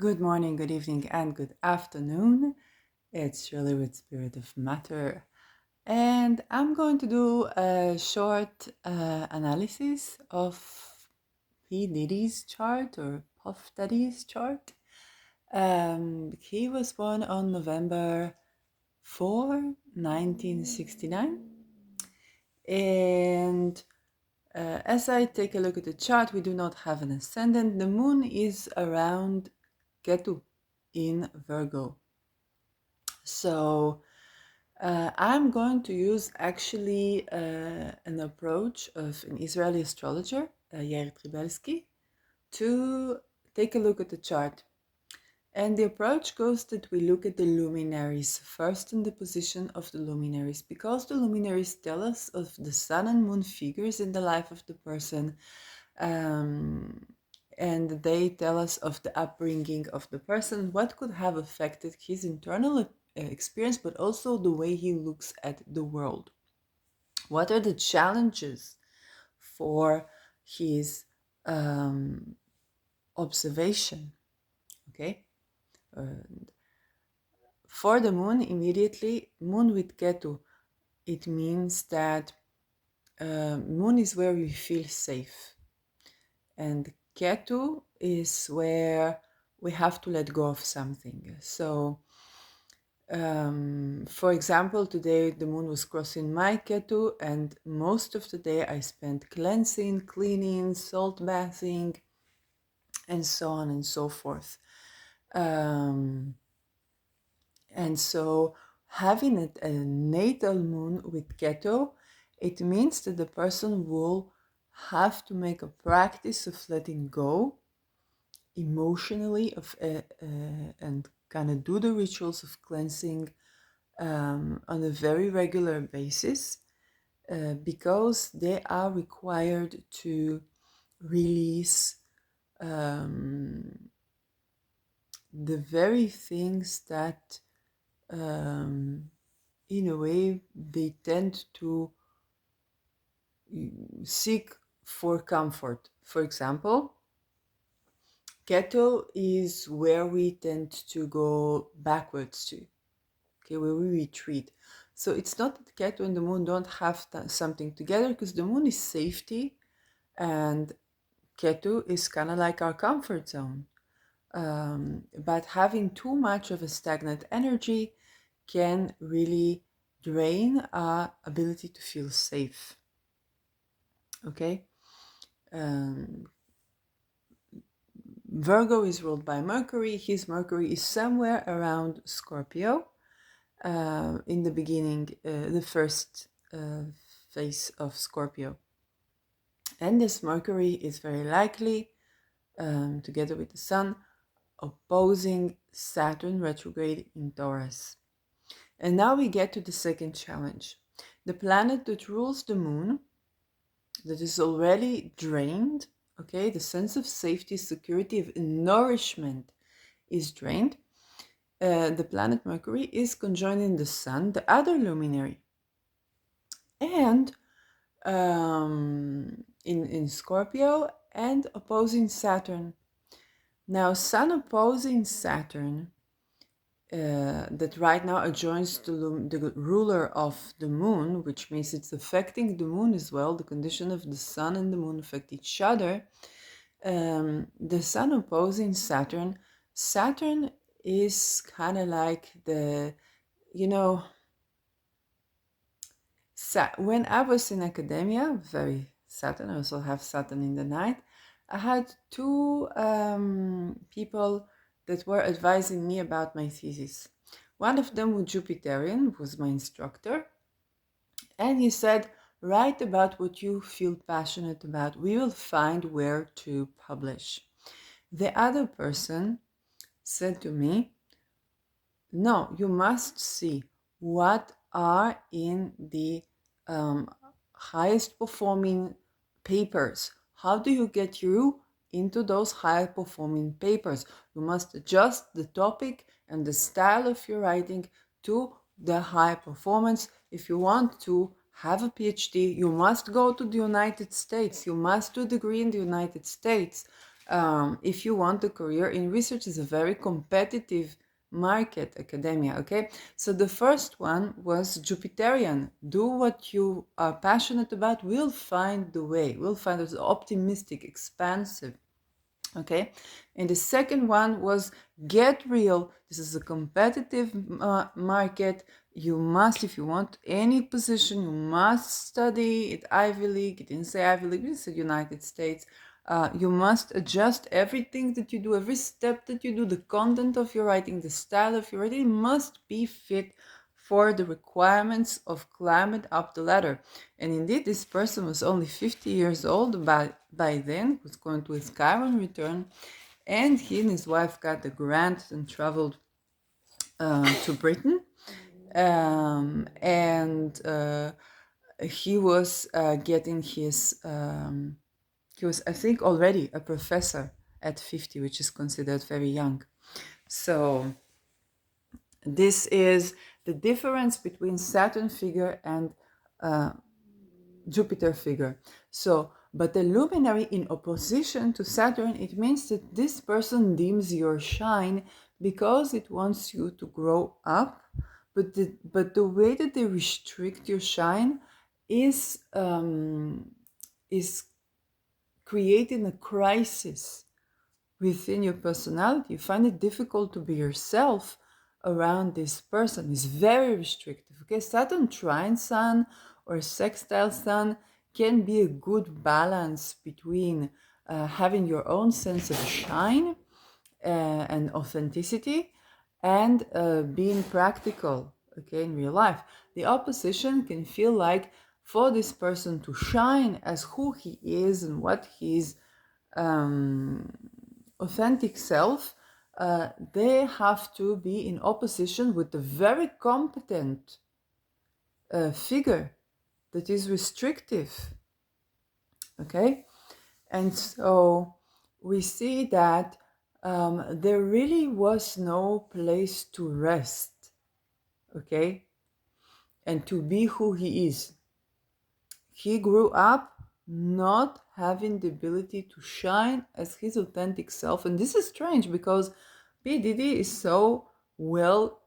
Good morning, good evening, and good afternoon. It's Shirley with Spirit of Matter, and I'm going to do a short analysis of P. Diddy's chart or Puff Daddy's chart. He was born on November 4, 1969, and as I take a look at the chart, we do not have an ascendant. The moon is around Ketu in Virgo. So I'm going to use actually an approach of an Israeli astrologer, Yair Tribelski, to take a look at the chart. And the approach goes that we look at the luminaries first, in the position of the luminaries, because the luminaries tell us of the sun and moon figures in the life of the person, and they tell us of the upbringing of the person, what could have affected his internal experience, but also the way he looks at the world. What are the challenges for his observation? Okay. For the moon, immediately, moon with Ketu, it means that moon is where we feel safe. And Ketu is where we have to let go of something. So, for example, today the moon was crossing my Ketu, and most of the day I spent cleansing, cleaning, salt bathing, and so on and so forth. And so having a natal moon with Ketu, it means that the person will have to make a practice of letting go emotionally and kind of do the rituals of cleansing on a very regular basis because they are required to release the very things that in a way they tend to seek for comfort. For example, Keto is where we tend to go backwards to, okay, where we retreat. So it's not that Keto and the moon don't have something together, because the moon is safety and Ketu is kind of like our comfort zone. But having too much of a stagnant energy can really drain our ability to feel safe. Okay? Virgo is ruled by Mercury. His Mercury is somewhere around Scorpio in the beginning, the first phase of Scorpio. And this Mercury is very likely, together with the Sun, opposing Saturn retrograde in Taurus. And now we get to the second challenge. The planet that rules the moon, that is already drained, okay, the sense of safety, security, of nourishment is drained. The planet Mercury is conjoining the Sun, the other luminary, and in Scorpio, and opposing Saturn. Now, Sun opposing Saturn, that right now adjoins the ruler of the moon, which means it's affecting the moon as well. The condition of the Sun and the moon affect each other. The Sun opposing Saturn. Saturn is kind of like the, you know, when I was in academia, very Saturn, I also have Saturn in the night, I had two people that were advising me about my thesis. One of them was Jupiterian, was my instructor, and he said, write about what you feel passionate about. We will find where to publish. The other person said to me, no, you must see what are in the highest performing papers. How do you get you into those high performing papers? You must adjust the topic and the style of your writing to the high performance. If you want to have a PhD, you must go to the United States. You must do a degree in the United States. If you want a career in research, is a very competitive market, academia. Okay, so the first one was Jupiterian. Do what you are passionate about. We'll find the way. We'll find it optimistic, expansive. Okay, and the second one was Get Real. This is a competitive market. You must, if you want any position, you must study at Ivy League. It didn't say Ivy League, it said United States. You must adjust everything that you do, every step that you do, the content of your writing, the style of your writing must be fit for the requirements of climate up the ladder. And indeed, this person was only 50 years old by then, was going to his Chiron return, and he and his wife got the grant and traveled to Britain. And he was getting his, he was, I think, already a professor at 50, which is considered very young. So this is the difference between Saturn figure and Jupiter figure. So, but the luminary in opposition to Saturn, it means that this person dims your shine because it wants you to grow up. But the way that they restrict your shine is creating a crisis within your personality. You find it difficult to be yourself around this person. It's very restrictive. Okay, Saturn trine Sun or sextile Sun can be a good balance between having your own sense of shine and authenticity and being practical, okay, in real life. The opposition can feel like for this person to shine as who he is and what his authentic self, they have to be in opposition with the very competent figure that is restrictive, okay? And so we see that there really was no place to rest, okay, and to be who he is. He grew up not having the ability to shine as his authentic self. And this is strange because P. Diddy is so well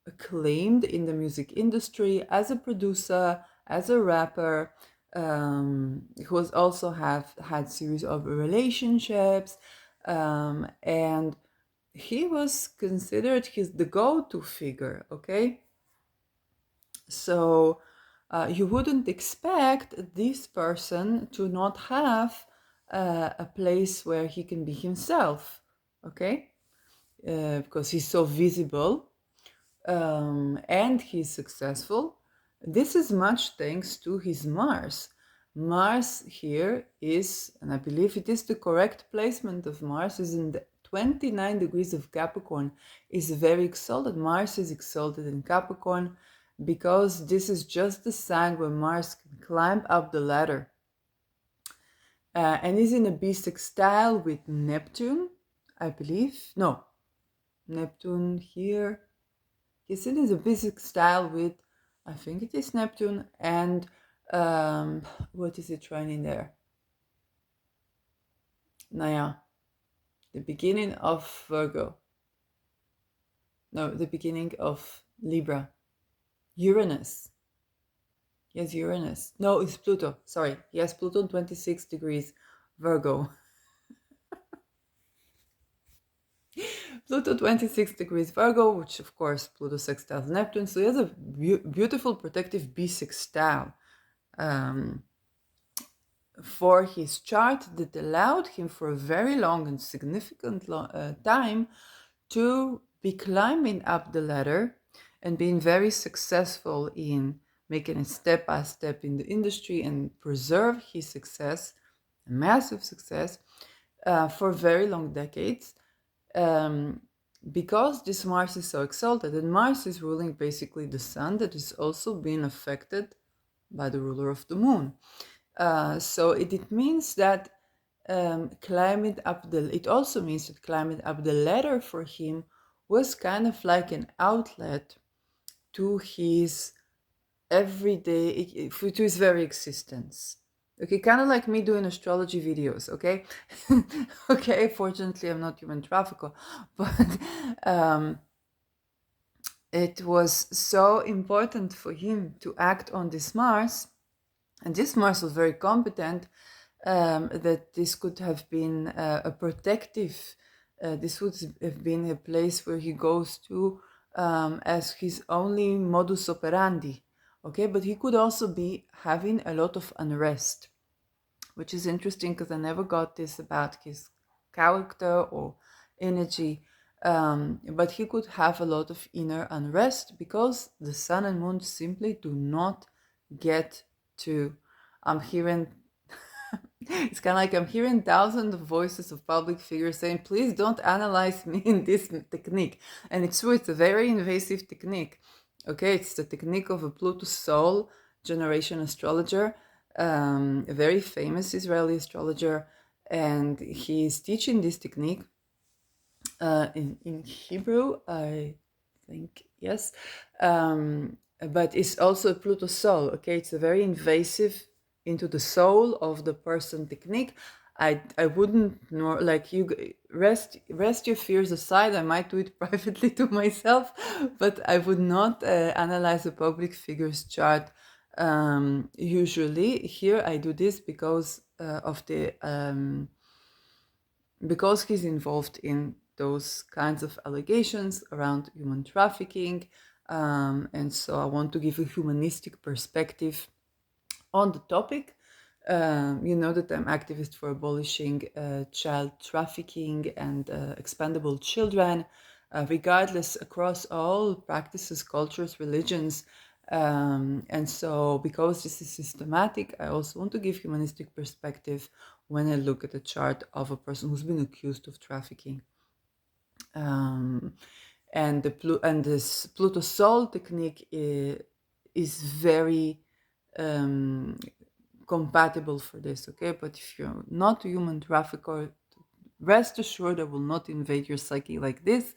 acclaimed in the music industry as a producer, as a rapper. He was also have had series of relationships, and he was considered the go-to figure. Okay, so you wouldn't expect this person to not have a place where he can be himself. Okay, because he's so visible and he's successful. This is much thanks to his Mars. Mars here is, and I believe it is the correct placement of Mars, is in the 29 degrees of Capricorn, is very exalted. Mars is exalted in Capricorn because this is just the sign where Mars can climb up the ladder. And is in a bisextile with Neptune, I believe. No, Neptune here. Yes, it is a bisextile with, I think it is Neptune, and what is it training there? Naya, the beginning of Virgo. No, the beginning of Libra. Uranus. Yes, Uranus. No, it's Pluto. Sorry. Yes, Pluto 26 degrees Virgo. Pluto 26 degrees Virgo, which of course Pluto sextiles Neptune. So he has a beautiful protective bisextile for his chart that allowed him for a very long and significant time to be climbing up the ladder and being very successful in making it step by step in the industry and preserve his success, massive success, for very long decades. Because this Mars is so exalted, and Mars is ruling basically the sun that is also being affected by the ruler of the moon. So it means that it also means that climbing up the ladder for him was kind of like an outlet to his everyday, to his very existence. Okay, kind of like me doing astrology videos, okay? Okay, fortunately, I'm not human trafficker, but um, it was so important for him to act on this Mars, and this Mars was very competent, that this could have been a protective, this would have been a place where he goes to as his only modus operandi, okay? But he could also be having a lot of unrest, which is interesting because I never got this about his character or energy. But he could have a lot of inner unrest because the sun and moon simply do not get to. I'm hearing, it's kind of like I'm hearing thousands of voices of public figures saying, please don't analyze me in this technique. And it's true, it's a very invasive technique. Okay, it's the technique of a Pluto Sol generation astrologer, a very famous Israeli astrologer, and he's teaching this technique in Hebrew, I think, yes. But it's also a Pluto soul, okay? It's a very invasive into the soul of the person technique. I wouldn't nor like you rest your fears aside. I might do it privately to myself, but I would not analyze a public figure's chart. Usually here I do this because of the because he's involved in those kinds of allegations around human trafficking. And so I want to give a humanistic perspective on the topic. You know that I'm activist for abolishing child trafficking and expendable children, regardless across all practices, cultures, religions. And so, because this is systematic, I also want to give humanistic perspective when I look at a chart of a person who's been accused of trafficking. Um, and this Pluto Sol technique is very compatible for this, okay? But if you're not a human trafficker, rest assured I will not invade your psyche like this,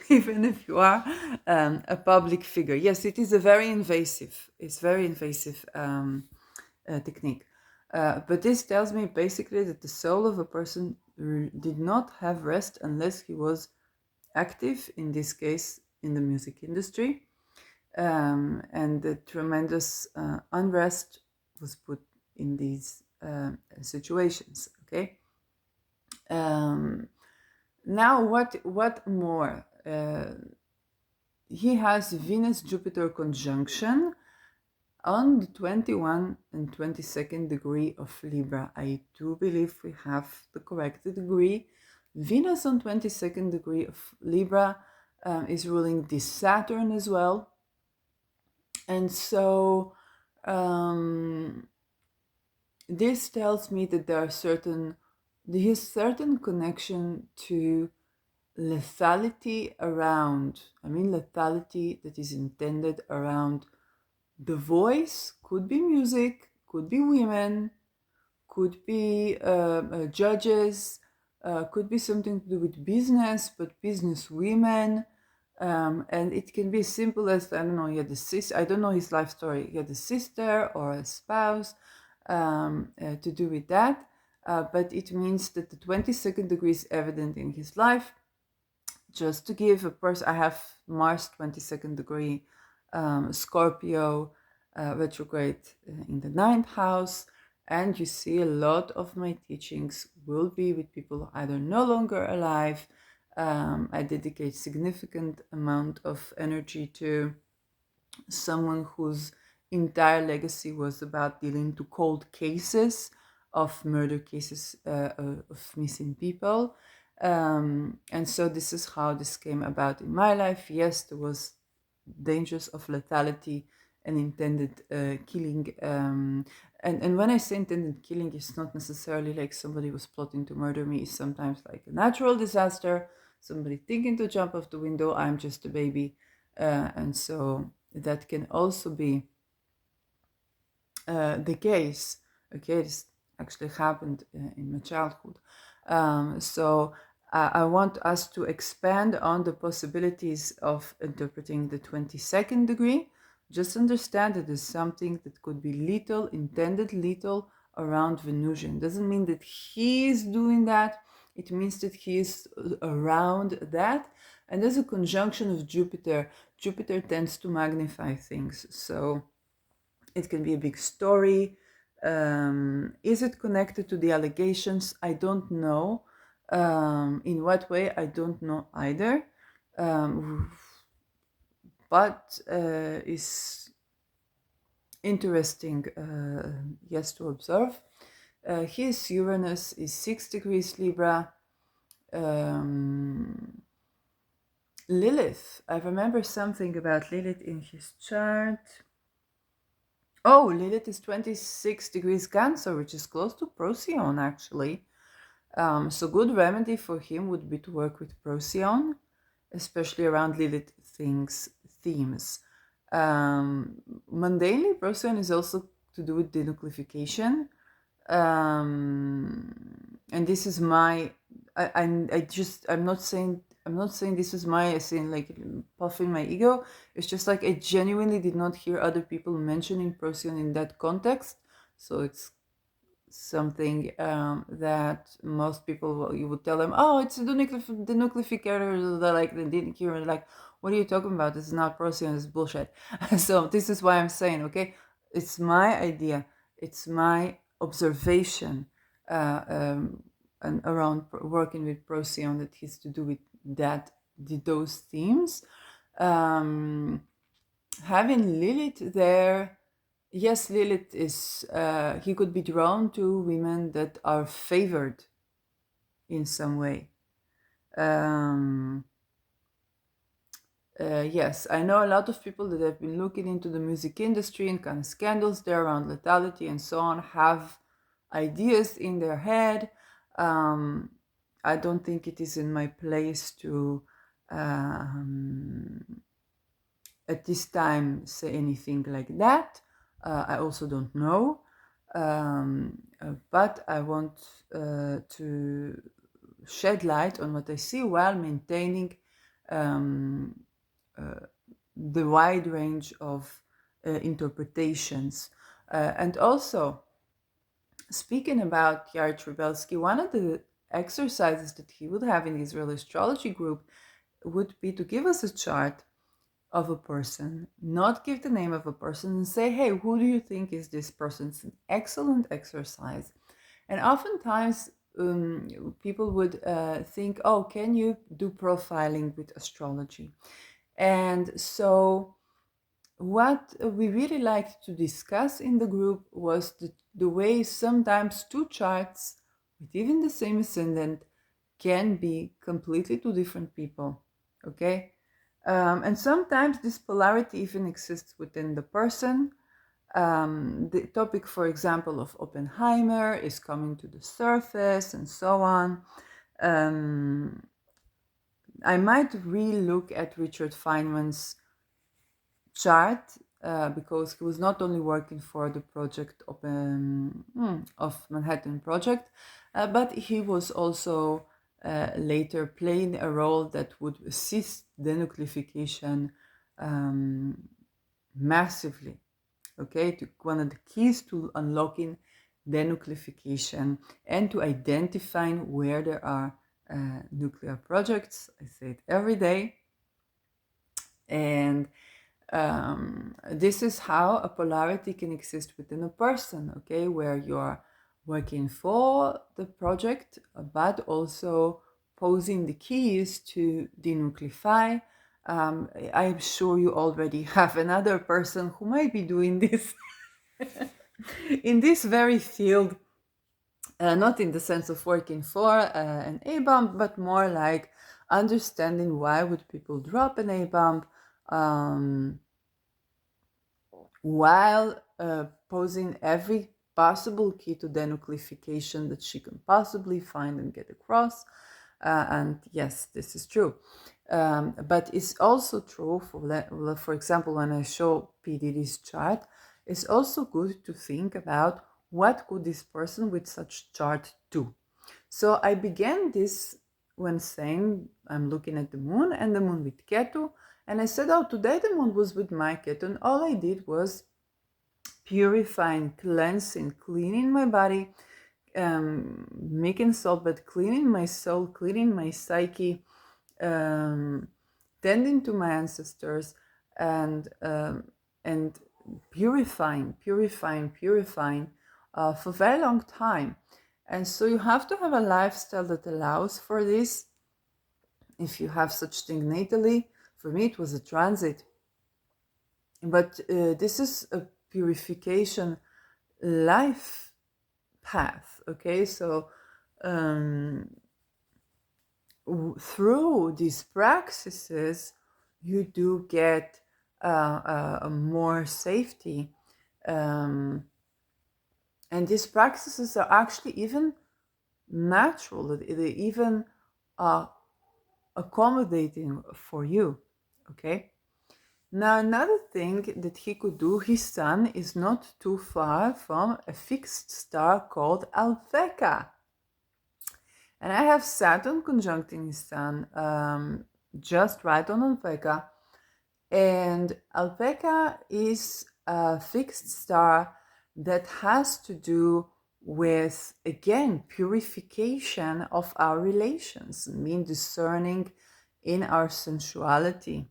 even if you are a public figure. Yes, it is a very invasive, it's very invasive technique. But this tells me basically that the soul of a person did not have rest unless he was active, in this case, in the music industry. And the tremendous unrest was put in these situations, okay? Now, what more? He has Venus-Jupiter conjunction on the 21 and 22nd degree of Libra. I do believe we have the correct degree. Venus on 22nd degree of Libra is ruling this Saturn as well. And so this tells me that there is certain connection to lethality around, lethality that is intended around the voice, could be music, could be women, could be judges, could be something to do with business, but business women. And it can be as simple as, I don't know, he had a sister, I don't know his life story, he had a sister or a spouse to do with that. But it means that the 22nd degree is evident in his life. Just to give a person, I have Mars 22nd degree, Scorpio retrograde in the ninth house. And you see a lot of my teachings will be with people either no longer alive. I dedicate significant amount of energy to someone whose entire legacy was about dealing to cold cases of murder cases of missing people. And so this is how this came about in my life. Yes, there was dangers of lethality and intended killing. And when I say intended killing, it's not necessarily like somebody was plotting to murder me. It's sometimes like a natural disaster, somebody thinking to jump off the window, I'm just a baby. And so that can also be the case. Okay, this actually happened in my childhood. So I want us to expand on the possibilities of interpreting the 22nd degree. Just understand that there's something that could be lethal, intended lethal around Venusian. Doesn't mean that he is doing that. It means that he is around that. And there's a conjunction of Jupiter. Jupiter tends to magnify things. So it can be a big story. Is it connected to the allegations? I don't know. In what way? I don't know either. But is interesting, yes, to observe. His Uranus is 6 degrees Libra. Lilith, I remember something about Lilith in his chart. Oh, Lilith is 26 degrees Cancer, which is close to Procyon, actually. So good remedy for him would be to work with Procyon, especially around Lilith themes. Mundanely, Procyon is also to do with denucleafication. And this is my, I'm not saying this is my, saying like puffing my ego. It's just like I genuinely did not hear other people mentioning Procyon in that context. So it's something that most people, you would tell them, oh, it's a denucleaficator, they're like, they didn't hear it, like, what are you talking about? This is not Procyon, it's bullshit. So this is why I'm saying, okay, it's my idea, it's my observation and around working with Procyon that has to do with those themes. Having Lilith there, yes, Lilith is, he could be drawn to women that are favored in some way. Yes, I know a lot of people that have been looking into the music industry and kind of scandals there around lethality and so on, have ideas in their head. I don't think it is in my place to at this time say anything like that. I also don't know, but I want to shed light on what I see while maintaining the wide range of interpretations. And also, speaking Yair Trubelsky, one of the exercises that he would have in the Israeli astrology group would be to give us a chart of a person, not give the name of a person, and say, hey, who do you think is this person? It's an excellent exercise. And oftentimes people would think, oh, can you do profiling with astrology? And so what we really liked to discuss in the group was the way sometimes two charts with even the same ascendant can be completely two different people, okay? And sometimes this polarity even exists within the person. The topic, for example, of Oppenheimer is coming to the surface and so on. I might re-look at Richard Feynman's chart because he was not only working for the project of Manhattan Project, but he was also later playing a role that would assist denucleafication massively. Okay, to one of the keys to unlocking denucleafication and to identifying where there are nuclear projects. I say it every day. And this is how a polarity can exist within a person, okay, where you're working for the project, but also posing the keys to denucleify. I'm sure you already have another person who might be doing this in this very field, not in the sense of working for an A-bomb, but more like understanding why would people drop an A-bomb, while posing every possible key to denucleafication that she can possibly find and get across. And yes, this is true. But it's also true, for example, when I show P. Diddy's chart, it's also good to think about what could this person with such chart do. So I began this when saying I'm looking at the moon and the moon with Ketu, and I said, oh, today the moon was with my Ketu, and all I did was purifying, cleansing, cleaning my body, making salt, but cleaning my soul, cleaning my psyche, um, tending to my ancestors, and purifying, purifying, purifying for a very long time. And so you have to have a lifestyle that allows for this. If you have such thing natally, for me it was a transit. But this is a purification life path, okay? So um, through these practices, you do get more safety. Um, and these practices are actually even natural, they even are accommodating for you, okay? Now, another thing that he could do, his sun is not too far from a fixed star called Alphecca. And I have Saturn conjuncting his sun just right on Alphecca. And Alphecca is a fixed star that has to do with, again, purification of our relations, mean discerning in our sensuality.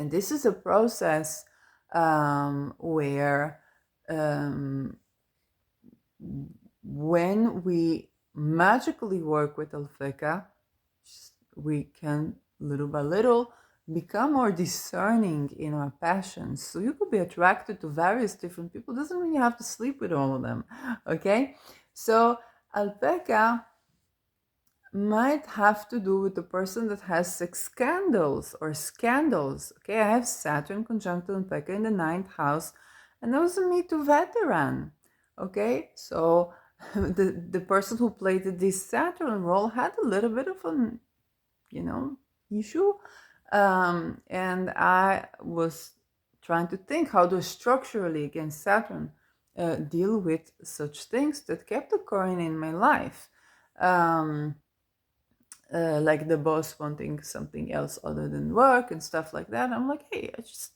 And this is a process where um, when we magically work with Alphecca, we can little by little become more discerning in our passions. So you could be attracted to various different people. Doesn't mean you have to sleep with all of them. Okay? So Alphecca might have to do with the person that has sex scandals or scandals. Okay, I have Saturn conjunct Alphecca in the ninth house, and that was a Me Too veteran. Okay, so the person who played this Saturn role had a little bit of an, issue, and I was trying to think how to structurally against Saturn deal with such things that kept occurring in my life. Like the boss wanting something else other than work and stuff like that. I'm like, hey, it just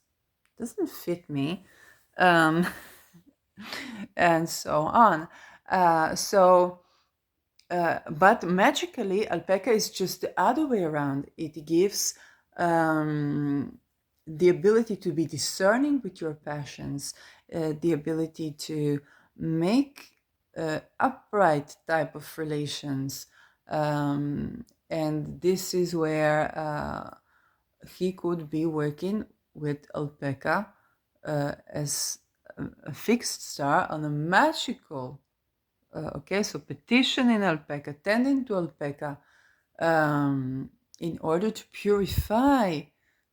doesn't fit me. Um, and so on. But magically, Alphecca is just the other way around. It gives the ability to be discerning with your passions, the ability to make upright type of relations. And this is where he could be working with Alphecca as a fixed star on a magical. Okay, so petitioning Alphecca, tending to Alphecca, in order to purify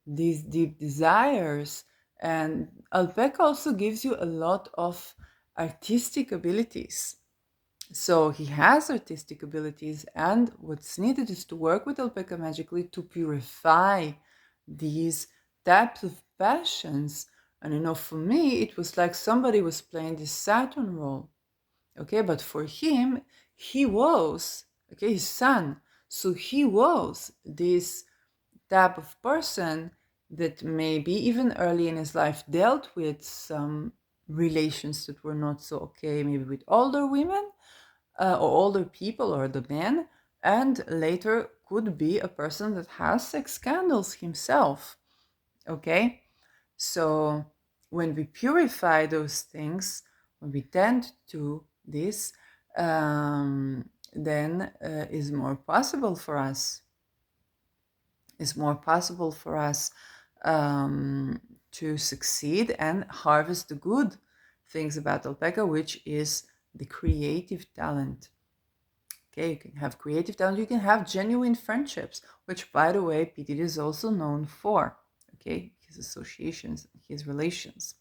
these deep desires. And Alphecca also gives you a lot of artistic abilities. So he has artistic abilities, and what's needed is to work with Alphecca magically to purify these types of passions. And for me, it was like somebody was playing this Saturn role. Okay, but for him, he was, okay, his son. So he was this type of person that maybe even early in his life dealt with some relations that were not so okay, maybe with older women or older people or the men, and later could be a person that has sex scandals himself. Okay, so when we purify those things, when we tend to this, then is more possible for us. Is more possible for us to succeed and harvest the good things about Alphecca, which is the creative talent. Okay, you can have creative talent, you can have genuine friendships, which, by the way, P. Diddy is also known for. Okay, his associations, his relations.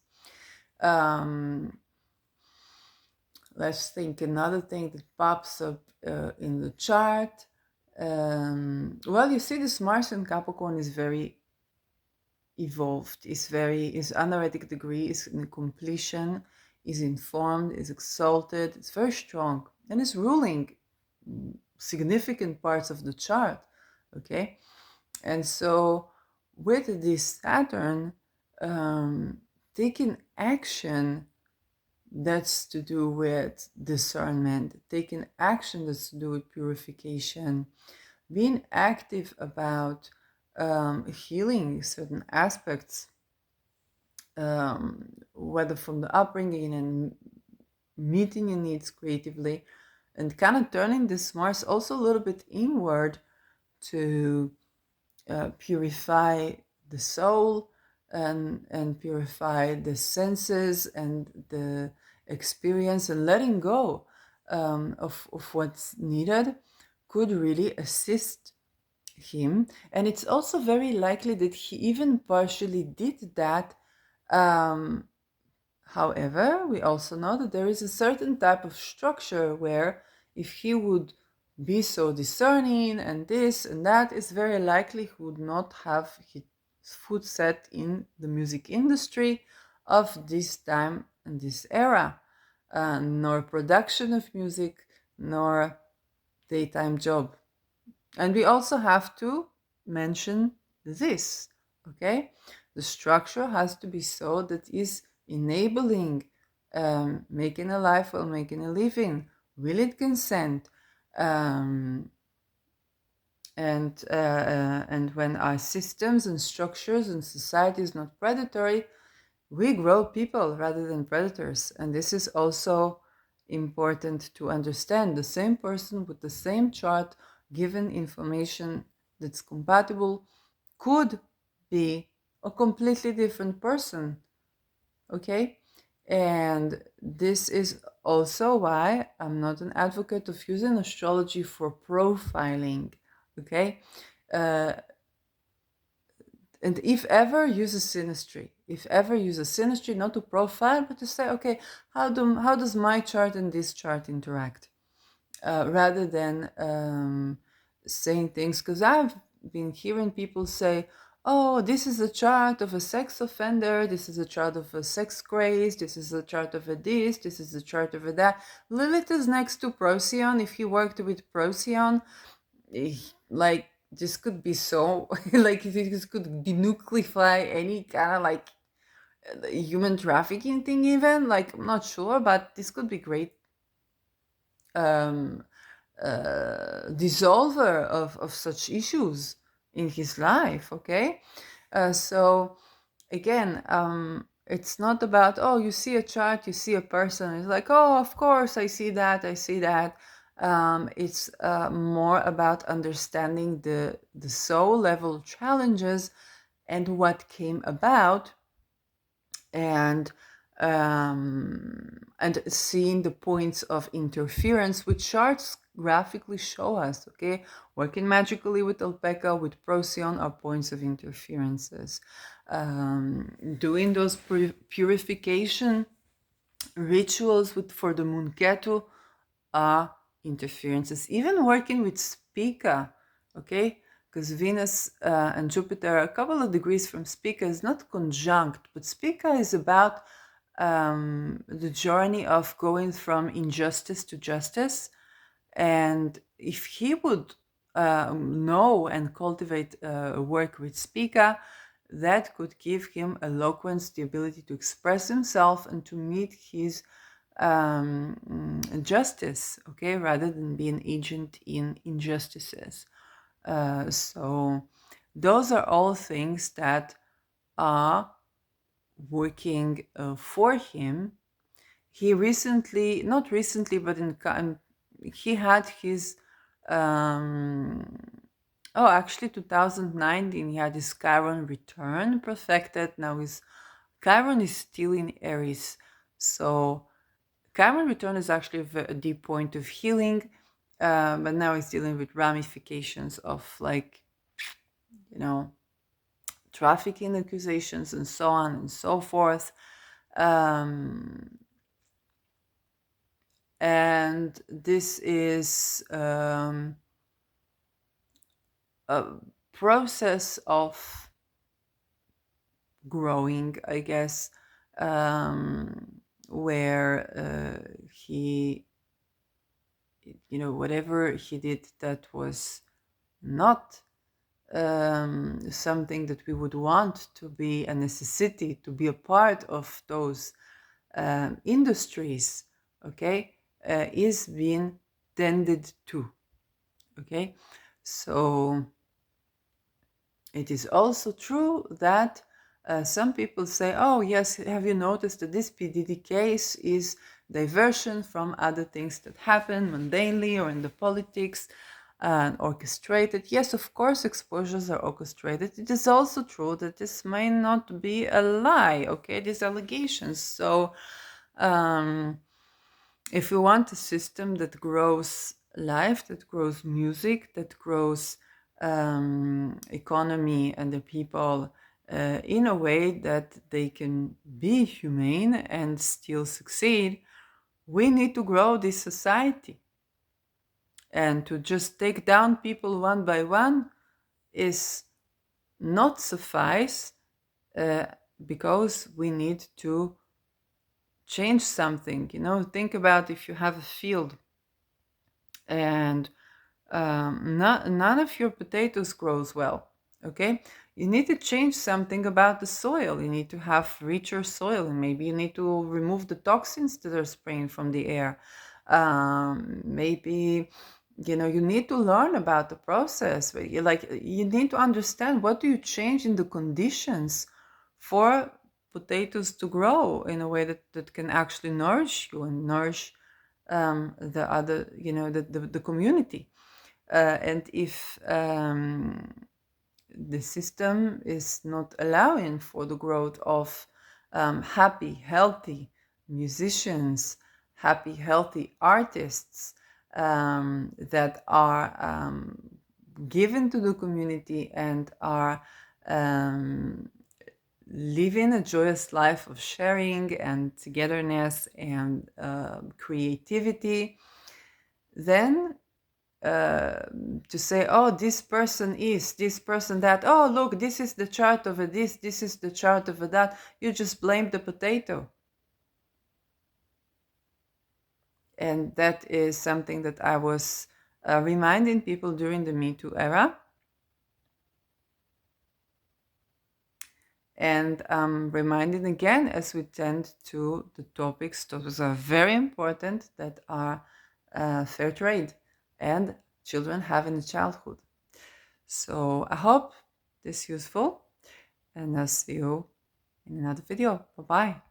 Let's think another thing that pops up in the chart. Well, you see, this Mars in Capricorn is very evolved, is analytic degree, is in completion, is informed, is exalted, it's very strong, and is ruling significant parts of the chart. Okay, and so with this Saturn taking action That's to do with discernment, taking action that's to do with purification, being active about healing certain aspects, whether from the upbringing and meeting your needs creatively, and kind of turning this Mars also a little bit inward to purify the soul and purify the senses and the experience, and letting go of what's needed could really assist him. And it's also very likely that he even partially did that. um, However, we also know that there is a certain type of structure where if he would be so discerning and this and that, it's very likely he would not have his foot set in the music industry of this time and this era, nor production of music, nor daytime job. And we also have to mention this, okay? The structure has to be so that is enabling making a life while making a living. Will it consent? Um, and when our systems and structures and society is not predatory, we grow people rather than predators. And this is also important to understand. The same person with the same chart, given information that's compatible, could be a completely different person. Okay? And this is also why I'm not an advocate of using astrology for profiling. Okay? Uh, and if ever, use a synastry. If ever, use a synastry not to profile, but to say, okay, how does my chart and this chart interact? Rather than saying things, because I've been hearing people say, oh, this is a chart of a sex offender, this is a chart of a sex craze, this is a chart of a this is a chart of a that. Lilith is next to Procyon. If he worked with Procyon, like this could be so like this could denucleify any kind of like human trafficking thing, even like I'm not sure, but this could be great um dissolver of such issues in his life. Okay, so again, it's not about, oh, you see a chart, you see a person, it's like, oh, of course I see that, I see that. It's more about understanding the soul level challenges and what came about, and seeing the points of interference which charts graphically show us. Okay, working magically with alpaca, with procyon, are points of interferences. Doing those purification rituals for the moon ketu are interferences. Even working with Spica, okay, because Venus and Jupiter are a couple of degrees from Spica, is not conjunct, but Spica is about the journey of going from injustice to justice. And if he would know and cultivate work with Spica, that could give him eloquence, the ability to express himself and to meet his justice, okay, rather than be an agent in injustices. So those are all things that are working for him. He recently, not recently, but he had his actually 2019 he had his Chiron return perfected. Now his Chiron is still in Aries, so Chiron return is actually a deep point of healing, but now he's dealing with ramifications of, like, you know, trafficking accusations and so on and so forth. And this is a process of growing, I guess, where he, whatever he did that was not something that we would want to be a necessity, to be a part of those industries, okay, is being tended to, okay. So it is also true that some people say, oh yes, have you noticed that this PDD case is diversion from other things that happen mundanely or in the politics and orchestrated? Yes, of course, exposures are orchestrated. It is also true that this may not be a lie, okay, these allegations. So if we want a system that grows life, that grows music, that grows economy and the people in a way that they can be humane and still succeed, we need to grow this society. And to just take down people one by one is not suffice, uh, because we need to change something. You know, think about if you have a field and none of your potatoes grows well, okay. You need to change something about the soil. You need to have richer soil, and maybe you need to remove the toxins that are spraying from the air. Maybe, you know, you need to learn about the process. You need to understand, what do you change in the conditions for potatoes to grow in a way that can actually nourish you and nourish the other, you know, the community. And if the system is not allowing for the growth of happy, healthy musicians, happy, healthy artists that are given to the community and are living a joyous life of sharing and togetherness and creativity, then to say, oh, this person is, this person that, oh, look, this is the chart of a this is the chart of a that, you just blame the potato. And that is something that I was reminding people during the Me Too era. And reminding again, as we tend to the topics, those are very important, that are fair trade and children having a childhood. So I hope this is useful, and I'll see you in another video. Bye bye.